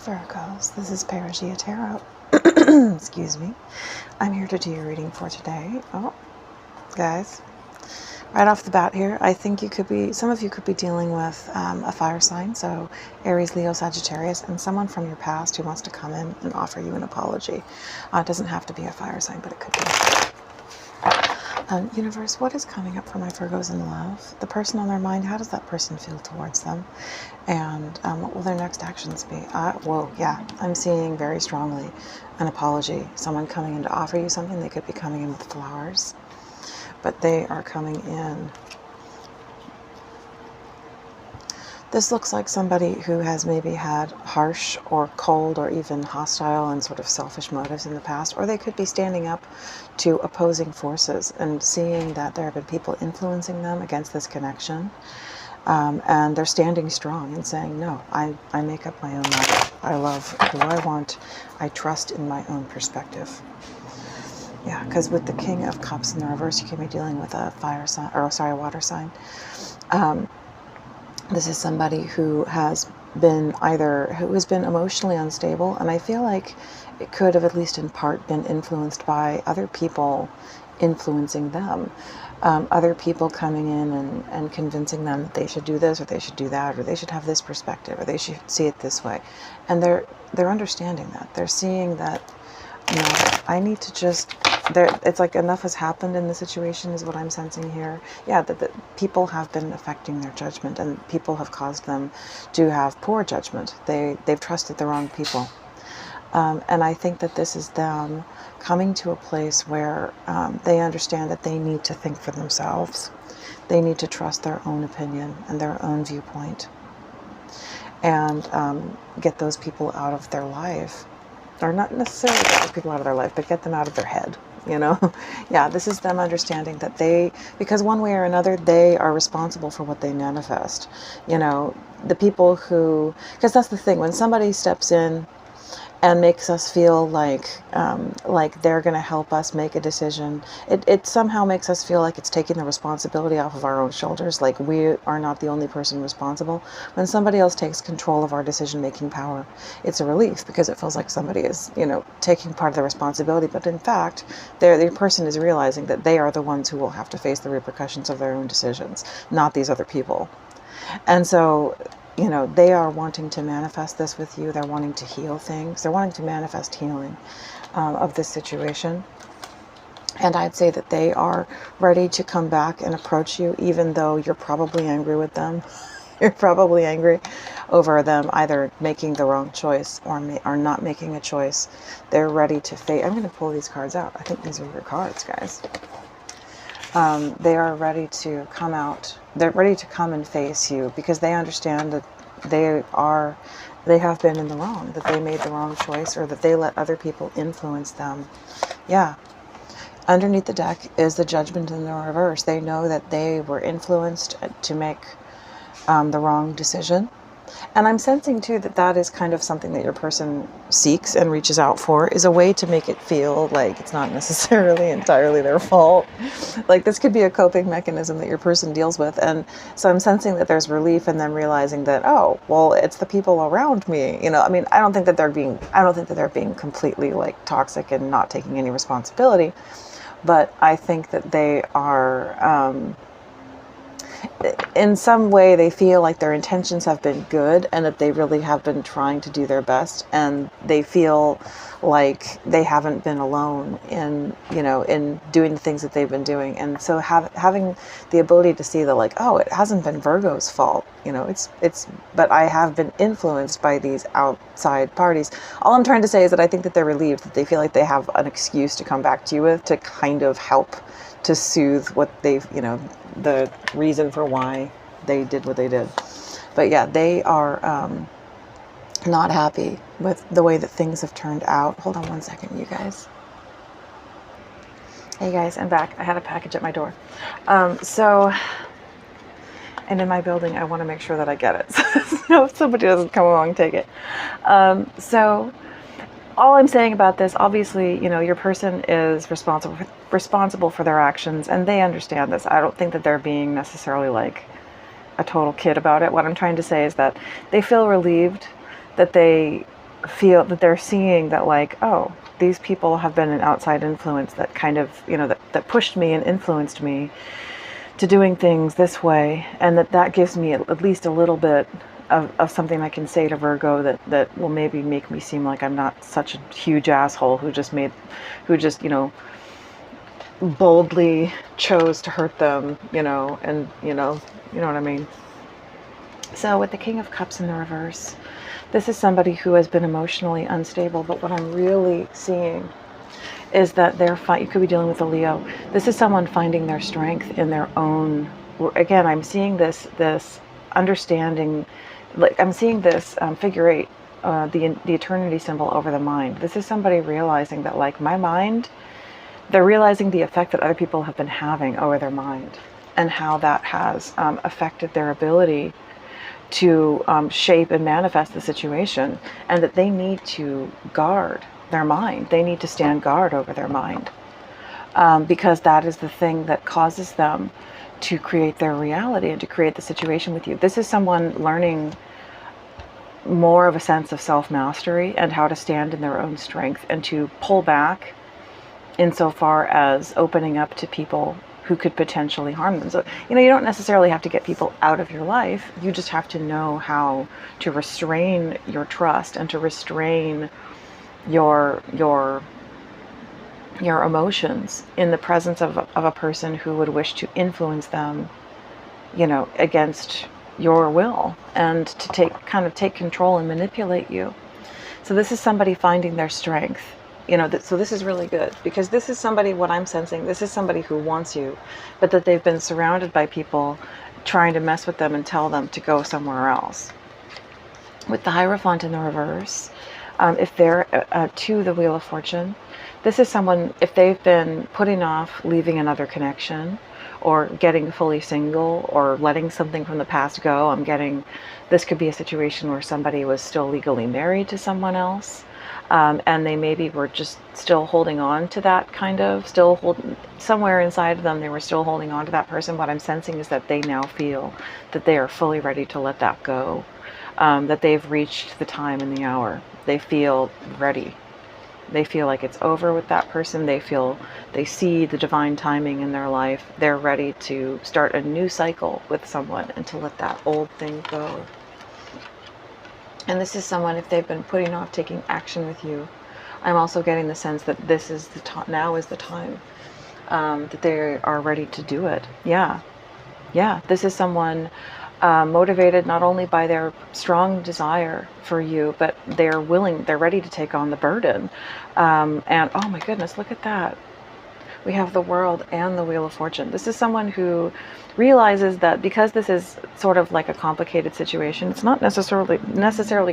Virgos, this is Paragia Tarot. Excuse me. I'm here to do your reading for today. Oh, guys, right off the bat here, I think some of you could be dealing with a fire sign, so Aries, Leo, Sagittarius, and someone from your past who wants to come in and offer you an apology. It doesn't have to be a fire sign, but it could be. Universe, what is coming up for my Virgos in love? The person on their mind, how does that person feel towards them? And what will their next actions be? Whoa, yeah, I'm seeing very strongly an apology. Someone coming in to offer you something. They could be coming in with flowers, but they are coming in. This looks like somebody who has maybe had harsh or cold or even hostile and sort of selfish motives in the past, or they could be standing up to opposing forces and seeing that there have been people influencing them against this connection. And they're standing strong and saying, no, I make up my own mind. I love who I want. I trust in my own perspective. Yeah, because with the King of Cups in the reverse, you can be dealing with a fire sign, or sorry, a water sign. This is somebody who has been emotionally unstable, and I feel like it could have at least in part been influenced by other people influencing them. Other people coming in and convincing them that they should do this or they should do that or they should have this perspective or they should see it this way. And they're understanding that. They're seeing that, I need to just, it's like enough has happened in the situation is what I'm sensing here. Yeah, that people have been affecting their judgment and people have caused them to have poor judgment. They've trusted the wrong people. And I think that this is them coming to a place where they understand that they need to think for themselves. They need to trust their own opinion and their own viewpoint and get those people out of their life. Or not necessarily get those people out of their life, but get them out of their head, Yeah, this is them understanding that because one way or another, they are responsible for what they manifest. The people because that's the thing, when somebody steps in and makes us feel like they're going to help us make a decision, it somehow makes us feel like it's taking the responsibility off of our own shoulders, like we are not the only person responsible. When somebody else takes control of our decision-making power, it's a relief because it feels like somebody is, taking part of the responsibility, but in fact, the person is realizing that they are the ones who will have to face the repercussions of their own decisions, not these other people. And so they are wanting to manifest this with you. They're wanting to heal things. They're wanting to manifest healing of this situation. And I'd say that they are ready to come back and approach you, even though you're probably angry with them. You're probably angry over them either making the wrong choice or not making a choice. They're ready to face. I'm going to pull these cards out. I think these are your cards, guys. They are ready to come out. They're ready to come and face you because they understand that they have been in the wrong, that they made the wrong choice or that they let other people influence them. Yeah. Underneath the deck is the Judgment in the reverse. They know that they were influenced to make the wrong decision. And I'm sensing too that is kind of something that your person seeks and reaches out for, is a way to make it feel like it's not necessarily entirely their fault. Like this could be a coping mechanism that your person deals with. And so I'm sensing that there's relief in them realizing that, oh, well, it's the people around me. I don't think that they're being completely like toxic and not taking any responsibility, but I think that they are, in some way they feel like their intentions have been good and that they really have been trying to do their best, and they feel like they haven't been alone in doing the things that they've been doing. And so having the ability to see that, like, oh, it hasn't been Virgo's fault, but I have been influenced by these outside parties. All I'm trying to say is that I think that they're relieved, that they feel like they have an excuse to come back to you with to kind of help to soothe what they've, the reason for why they did what they did. But yeah, they are not happy with the way that things have turned out. Hold on one second, you guys. Hey guys, I'm back. I had a package at my door. And in my building, I want to make sure that I get it. So if somebody doesn't come along and take it. So all I'm saying about this, obviously, your person is responsible for their actions, and they understand this. I don't think that they're being necessarily like a total kid about it. What I'm trying to say is that they feel relieved that they feel that they're seeing that, like, oh, these people have been an outside influence that kind of, that pushed me and influenced me to doing things this way, and that gives me at least a little bit of something I can say to Virgo that will maybe make me seem like I'm not such a huge asshole who just boldly chose to hurt them, and you know what I mean. So with the King of Cups in the reverse, this is somebody who has been emotionally unstable, but what I'm really seeing is that you could be dealing with a Leo. This is someone finding their strength in their own, again, I'm seeing this understanding, like I'm seeing this figure 8, the eternity symbol over the mind. This is somebody realizing that, like, my mind, they're realizing the effect that other people have been having over their mind, and how that has affected their ability to shape and manifest the situation, and that they need to guard their mind. They need to stand guard over their mind, because that is the thing that causes them to create their reality and to create the situation with you. This is someone learning more of a sense of self-mastery and how to stand in their own strength and to pull back insofar as opening up to people who could potentially harm them. So, you don't necessarily have to get people out of your life. You just have to know how to restrain your trust and to restrain your emotions in the presence of a person who would wish to influence them, against your will, and to take control and manipulate you. So this is somebody finding their strength. So this is really good, because this is somebody, what I'm sensing, this is somebody who wants you, but that they've been surrounded by people trying to mess with them and tell them to go somewhere else. With the Hierophant in the reverse, if they're to the Wheel of Fortune, this is someone, if they've been putting off leaving another connection, or getting fully single, or letting something from the past go, this could be a situation where somebody was still legally married to someone else. And they maybe were just still holding on to that somewhere inside of them, they were still holding on to that person. What I'm sensing is that they now feel that they are fully ready to let that go, that they've reached the time and the hour. They feel ready. They feel like it's over with that person. They see the divine timing in their life. They're ready to start a new cycle with someone and to let that old thing go. And this is someone, if they've been putting off taking action with you, I'm also getting the sense that this is now is the time, that they are ready to do it. Yeah. This is someone motivated not only by their strong desire for you, but they're ready to take on the burden. And oh my goodness, look at that. We have the World and the Wheel of Fortune. This is someone who realizes that because this is sort of like a complicated situation, it's not necessarily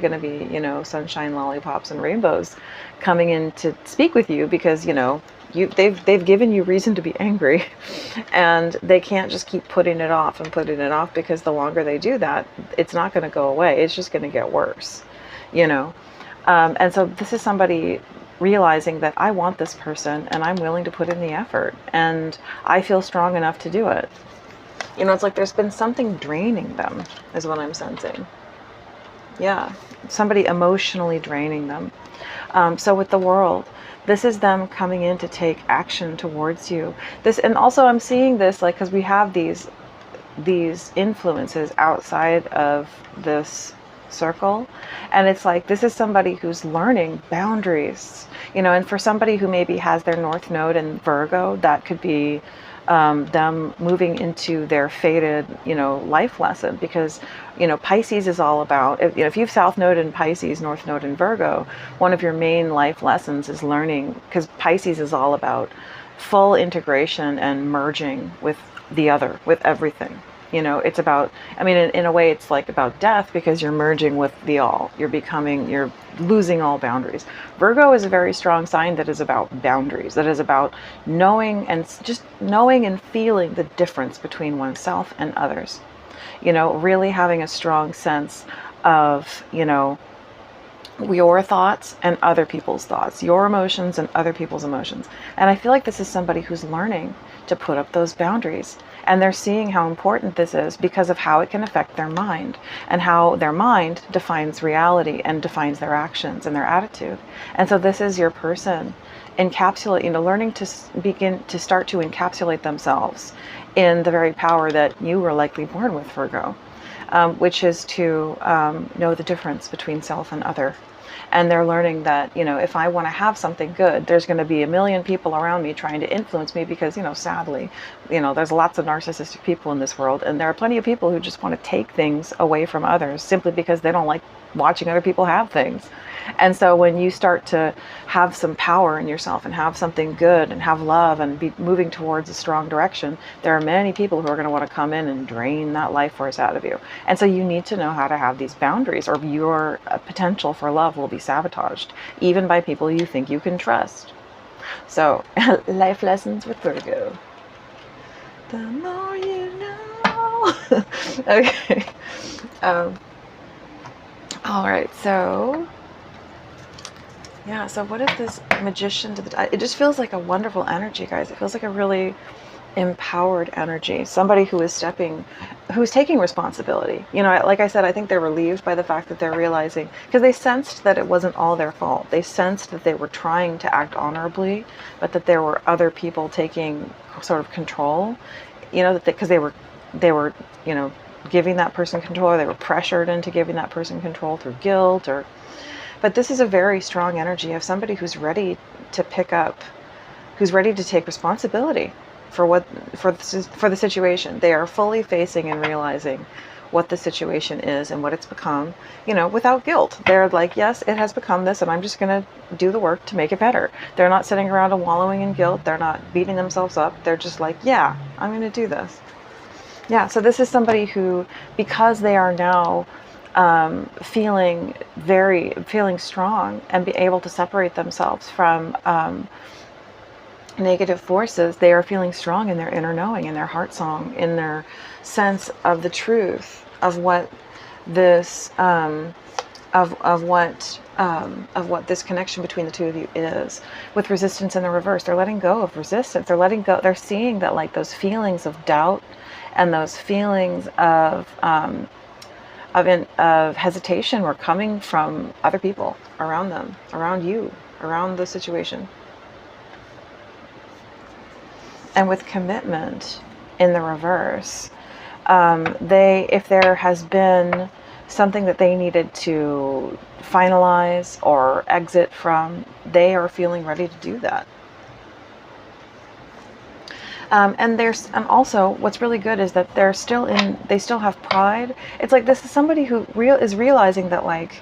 going to be, sunshine, lollipops, and rainbows coming in to speak with you, because, they've given you reason to be angry, and they can't just keep putting it off, because the longer they do that, it's not going to go away. It's just going to get worse, and so this is somebody realizing that I want this person and I'm willing to put in the effort and I feel strong enough to do it. It's like there's been something draining them, is what I'm sensing. Yeah, somebody emotionally draining them. So with the World, this is them coming in to take action towards you. And also I'm seeing this, like, because we have these influences outside of this circle, and it's like this is somebody who's learning boundaries, and for somebody who maybe has their North Node in Virgo, that could be them moving into their fated, life lesson, because, Pisces is all about, if you've South Node in Pisces, North Node in Virgo, one of your main life lessons is learning, because Pisces is all about full integration and merging with the other, with everything. It's about, in a way, it's like about death, because you're merging with the all. You're losing all boundaries. Virgo is a very strong sign that is about boundaries, that is about knowing and feeling the difference between oneself and others. Really having a strong sense of, your thoughts and other people's thoughts, your emotions and other people's emotions. And I feel like this is somebody who's learning to put up those boundaries And they're seeing how important this is because of how it can affect their mind, and how their mind defines reality and defines their actions and their attitude. And so this is your person encapsulate, learning to begin to start to encapsulate themselves in the very power that you were likely born with, Virgo, which is to know the difference between self and other. And they're learning that, if I want to have something good, there's going to be a million people around me trying to influence me because, sadly, there's lots of narcissistic people in this world. And there are plenty of people who just want to take things away from others simply because they don't like watching other people have things. And so when you start to have some power in yourself and have something good and have love and be moving towards a strong direction, there are many people who are going to want to come in and drain that life force out of you. And so you need to know how to have these boundaries, or your potential for love will be sabotaged, even by people you think you can trust. So, life lessons with Virgo. The more you know. Okay. All right, so yeah, so what is this Magician to the... It just feels like a wonderful energy, guys. It feels like a really empowered energy. Somebody who is who's taking responsibility. Like I said, I think they're relieved by the fact that they're realizing, because they sensed that it wasn't all their fault. They sensed that they were trying to act honorably, but that there were other people taking sort of control, because they were, giving that person control, or they were pressured into giving that person control through guilt but this is a very strong energy of somebody who's ready to pick up, who's ready to take responsibility for the situation. They are fully facing and realizing what the situation is and what it's become, without guilt. They're like, yes, it has become this, and I'm just going to do the work to make it better. They're not sitting around and wallowing in guilt. They're not beating themselves up. They're just like, yeah, I'm going to do this. Yeah, so this is somebody who, because they are now feeling strong and be able to separate themselves from negative forces, they are feeling strong in their inner knowing, in their heart song, in their sense of the truth of what this of what this connection between the two of you is. With resistance in the reverse, they're letting go of resistance. They're seeing that, like, those feelings of doubt and those feelings of hesitation were coming from other people around them, around you, around the situation. And with commitment in the reverse, if there has been something that they needed to finalize or exit from, they are feeling ready to do that. And also what's really good is that they still have pride. It's like, this is somebody who is realizing that, like,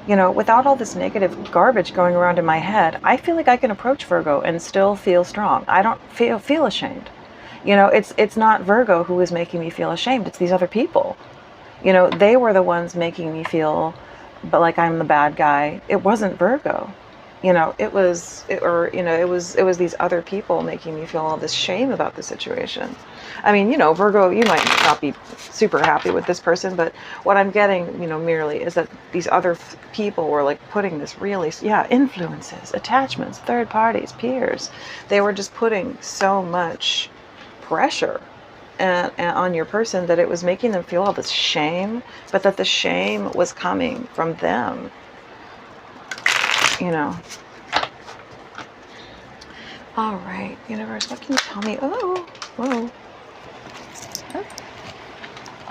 without all this negative garbage going around in my head, I feel like I can approach Virgo and still feel strong. I don't feel ashamed. It's not Virgo who is making me feel ashamed. It's these other people. They were the ones making me feel like I'm the bad guy. It wasn't Virgo. It was these other people making me feel all this shame about the situation. I mean, Virgo, you might not be super happy with this person, but what I'm getting, merely is that these other people were, like, putting this really, influences, attachments, third parties, peers. They were just putting so much pressure and on your person that it was making them feel all this shame, but that the shame was coming from them. All right, universe, what can you tell me? Oh, whoa.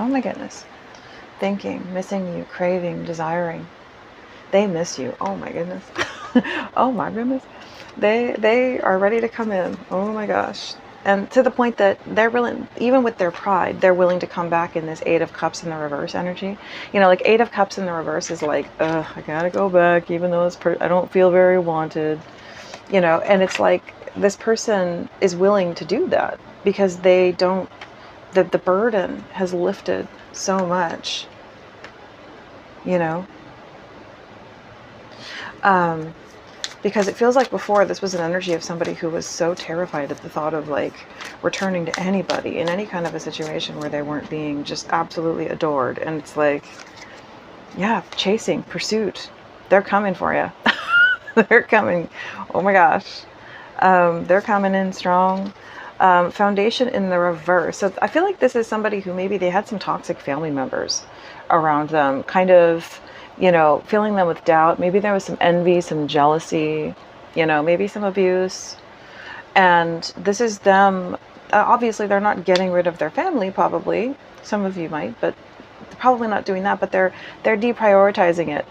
Oh my goodness. Thinking, missing you, craving, desiring. They miss you. Oh my goodness. Oh my goodness. They are ready to come in. Oh my gosh. And to the point that they're willing, even with their pride, they're willing to come back in this Eight of Cups in the reverse energy. Like, Eight of Cups in the reverse is like, I gotta go back, even though I don't feel very wanted. And it's like, this person is willing to do that because they don't, the burden has lifted so much, because it feels like before this was an energy of somebody who was so terrified at the thought of, like, returning to anybody in any kind of a situation where they weren't being just absolutely adored. And it's like, yeah, chasing, pursuit, they're coming for you. They're coming. Oh my gosh. They're coming in strong. Foundation in the reverse. So I feel like this is somebody who maybe they had some toxic family members around them, kind of, you know, filling them with doubt. Maybe there was some envy, some jealousy, you know, maybe some abuse. And this is them. Obviously, they're not getting rid of their family. Probably some of you might, but they're probably not doing that. But they're deprioritizing it.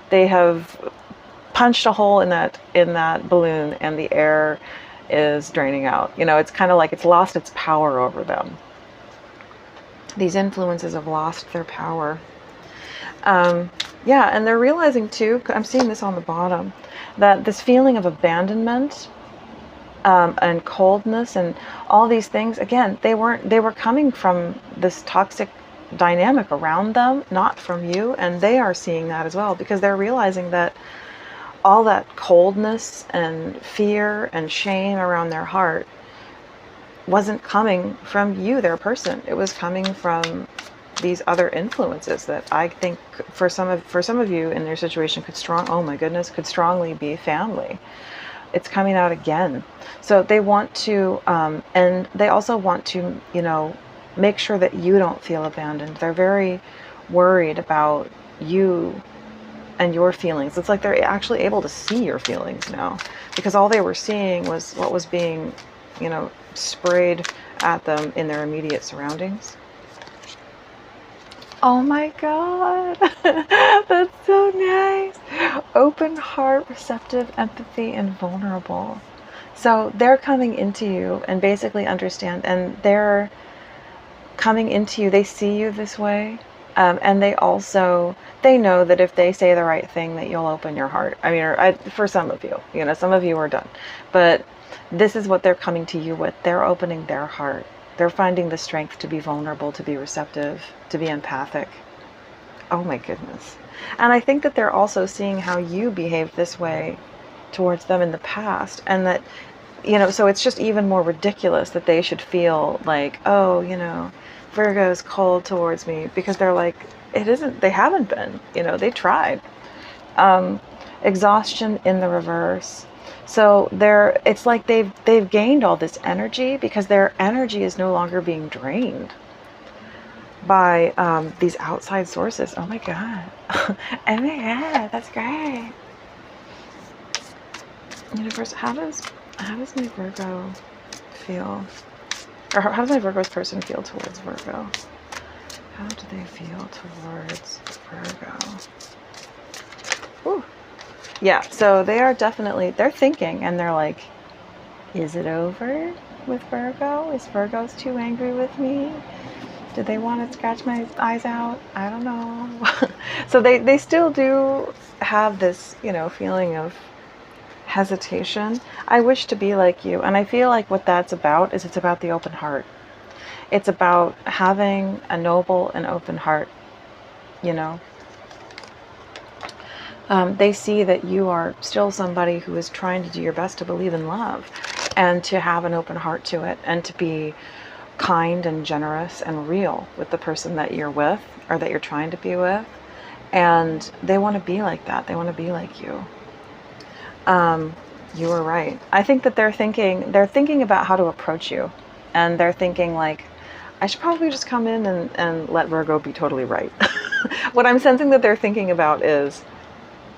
They have punched a hole in that balloon, and the air is draining out. You know, it's kind of like it's lost its power over them. These influences have lost their power. Yeah, and they're realizing too, I'm seeing this on the bottom, that this feeling of abandonment and coldness and all these things, again, they were coming from this toxic dynamic around them, not from you, and they are seeing that as well, because they're realizing that all that coldness and fear and shame around their heart wasn't coming from you, their person. It was coming from these other influences that I think for some of you in their situation could strongly be family. It's coming out again. So they want to, and they also want to, you know, make sure that you don't feel abandoned. They're very worried about you and your feelings. It's like they're actually able to see your feelings now, because all they were seeing was what was being, you know, sprayed at them in their immediate surroundings. Oh my God, that's so nice. Open heart, receptive, empathy, and vulnerable. So they're coming into you and basically understand, and they're coming into you, they see you this way. And they know that if they say the right thing, that you'll open your heart. I mean, for some of you, you know, some of you are done, but this is what they're coming to you with. They're opening their heart. They're finding the strength to be vulnerable, to be receptive, to be empathic. Oh my goodness. And I think that they're also seeing how you behaved this way towards them in the past, and that, you know, so it's just even more ridiculous that they should feel like, oh, you know, Virgo is cold towards me, because they're like, it isn't, they haven't been, you know, they tried. Exhaustion in the reverse. So it's like they've gained all this energy, because their energy is no longer being drained by these outside sources. Oh my God. Oh my God, that's great. Universe, how does my Virgo feel? Or how does my Virgo's person feel towards Virgo? How do they feel towards Virgo? Ooh. Yeah, so they are definitely, they're thinking, and they're like, is it over with Virgo? Is Virgo's too angry with me? Do they want to scratch my eyes out? I don't know. So they still do have this, you know, feeling of hesitation. I wish to be like you. And I feel like what that's about is it's about the open heart. It's about having a noble and open heart, you know. They see that you are still somebody who is trying to do your best to believe in love, and to have an open heart to it, and to be kind and generous and real with the person that you're with, or that you're trying to be with. And they want to be like that. They want to be like you. You were right. I think that they're thinking about how to approach you, and they're thinking like, I should probably just come in and let Virgo be totally right. What I'm sensing that they're thinking about is,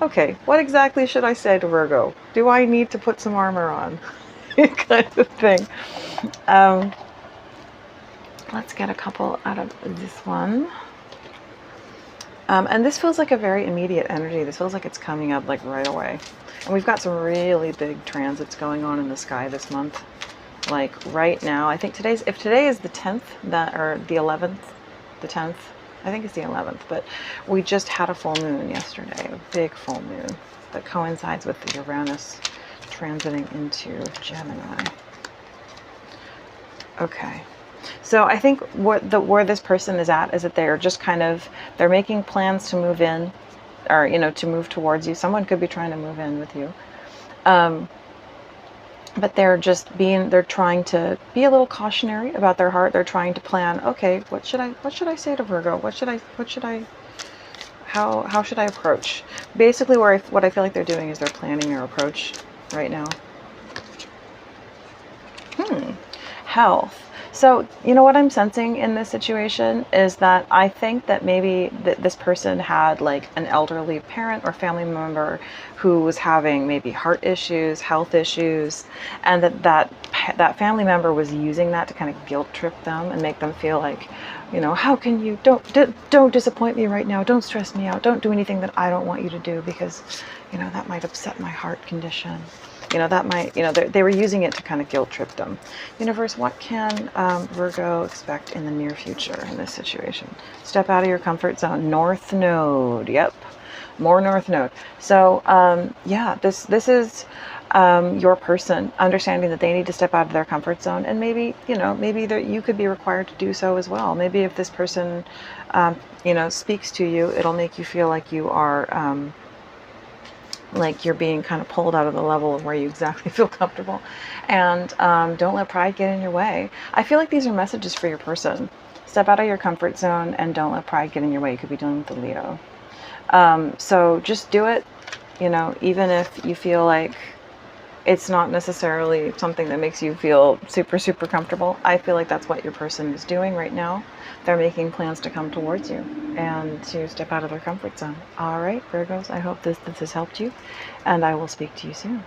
okay, what exactly should I say to Virgo? Do I need to put some armor on? Kind of thing. Let's get a couple out of this one. And this feels like a very immediate energy. This feels like it's coming up like right away. And we've got some really big transits going on in the sky this month. Like right now, I think if today is the 10th, or the 11th, the 10th, I think it's the 11th, but we just had a full moon yesterday, a big full moon that coincides with the Uranus transiting into Gemini. Okay. So I think where this person is at is that they're making plans to move in, or, you know, to move towards you. Someone could be trying to move in with you. But they're trying to be a little cautionary about their heart. They're trying to plan, okay, what should I say to Virgo? How should I approach? Basically what I feel like they're doing is they're planning their approach right now. health. So, you know what I'm sensing in this situation is that I think that maybe this person had like an elderly parent or family member who was having maybe heart issues, health issues, and that family member was using that to kind of guilt trip them and make them feel like, you know, how can you don't disappoint me right now, don't stress me out, don't do anything that I don't want you to do because, you know, that might upset my heart condition. You know, that might, you know, they were using it to kind of guilt trip them. Universe, what can Virgo expect in the near future in this situation? Step out of your comfort zone. North Node. Yep. More North Node. So, yeah, this is your person understanding that they need to step out of their comfort zone. And maybe, you know, maybe you could be required to do so as well. Maybe if this person, you know, speaks to you, it'll make you feel like you are... like you're being kind of pulled out of the level of where you exactly feel comfortable. And don't let pride get in your way. I feel like these are messages for your person. Step out of your comfort zone and don't let pride get in your way. You could be dealing with the Leo. So just do it, you know, even if you feel like it's not necessarily something that makes you feel super, super comfortable. I feel like that's what your person is doing right now. They're making plans to come towards you and to step out of their comfort zone. All right, Virgos, I hope this has helped you, and I will speak to you soon.